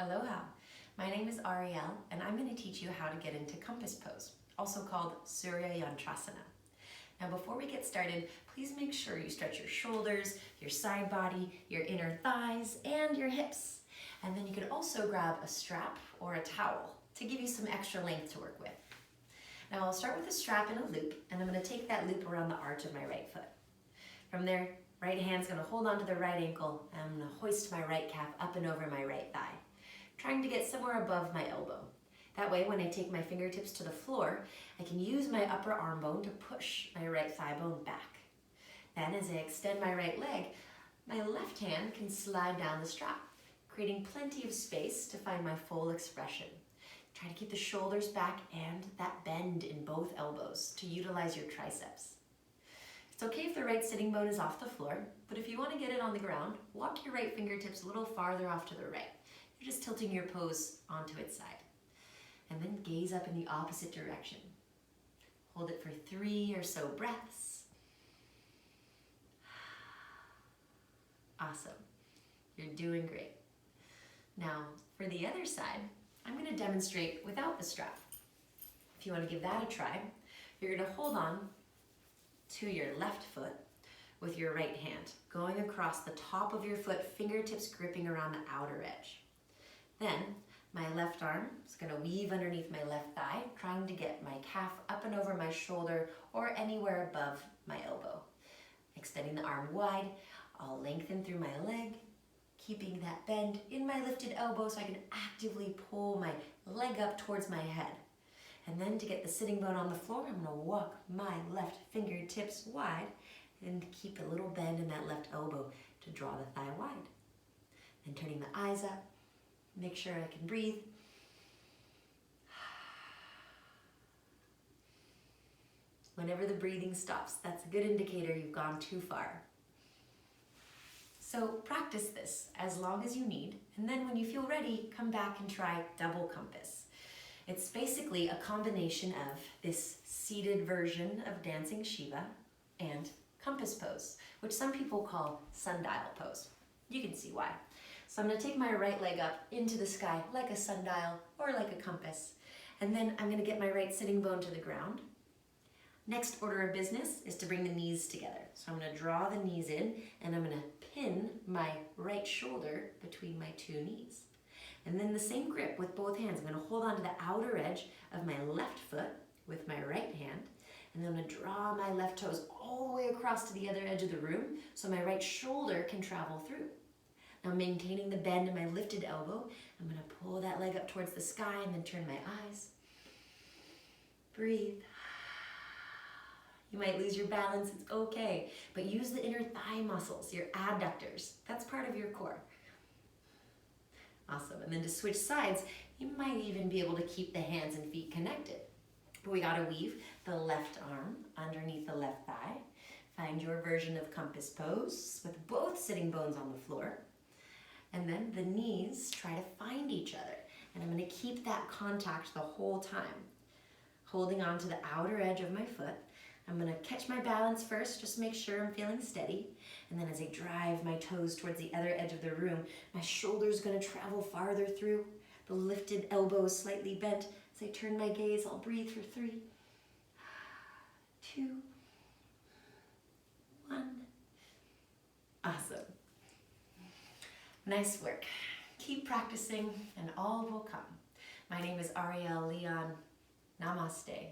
Aloha, my name is Ariel and I'm going to teach you how to get into compass pose, also called Surya Yantrasana. Now before we get started, please make sure you stretch your shoulders, your side body, your inner thighs, and your hips. And then you could also grab a strap or a towel to give you some extra length to work with. Now I'll start with a strap and a loop, and I'm going to take that loop around the arch of my right foot. From there, right hand's going to hold onto the right ankle, and I'm going to hoist my right calf up and over my right thigh, trying to get somewhere above my elbow. That way, when I take my fingertips to the floor, I can use my upper arm bone to push my right thigh bone back. Then, as I extend my right leg, my left hand can slide down the strap, creating plenty of space to find my full expression. Try to keep the shoulders back and that bend in both elbows to utilize your triceps. It's okay if the right sitting bone is off the floor, but if you want to get it on the ground, walk your right fingertips a little farther off to the right. You're just tilting your pose onto its side. And then gaze up in the opposite direction. Hold it for 3 or so breaths. Awesome. You're doing great. Now, for the other side, I'm going to demonstrate without the strap. If you want to give that a try, you're going to hold on to your left foot with your right hand, going across the top of your foot, fingertips gripping around the outer edge. Then, my left arm is going to weave underneath my left thigh, trying to get my calf up and over my shoulder or anywhere above my elbow. Extending the arm wide, I'll lengthen through my leg, keeping that bend in my lifted elbow so I can actively pull my leg up towards my head. And then to get the sitting bone on the floor, I'm going to walk my left fingertips wide and keep a little bend in that left elbow to draw the thigh wide. Then turning the eyes up, make sure I can breathe. Whenever the breathing stops, that's a good indicator you've gone too far. So practice this as long as you need, and then when you feel ready, come back and try double compass. It's basically a combination of this seated version of dancing Shiva and compass pose, which some people call Sundial Pose. You can see why. So I'm going to take my right leg up into the sky like a sundial or like a compass, and then I'm going to get my right sitting bone to the ground. Next order of business is to bring the knees together. So I'm going to draw the knees in, and I'm going to pin my right shoulder between my 2 knees. And then the same grip with both hands. I'm going to hold on to the outer edge of my left foot with my right hand, and then I'm going to draw my left toes all the way across to the other edge of the room so my right shoulder can travel through. Now maintaining the bend in my lifted elbow, I'm going to pull that leg up towards the sky and then turn my eyes. Breathe. You might lose your balance, it's okay, but use the inner thigh muscles, your adductors. That's part of your core. Awesome, and then to switch sides, you might even be able to keep the hands and feet connected. But we gotta weave the left arm underneath the left thigh. Find your version of compass pose with both sitting bones on the floor. And then the knees try to find each other. And I'm gonna keep that contact the whole time. Holding on to the outer edge of my foot. I'm going to catch my balance first, just make sure I'm feeling steady. And then as I drive my toes towards the other edge of the room, my shoulder's going to travel farther through. The lifted elbow is slightly bent. As I turn my gaze, I'll breathe for 3, 2, 1. Awesome. Nice work. Keep practicing and all will come. My name is Ariel Leon. Namaste.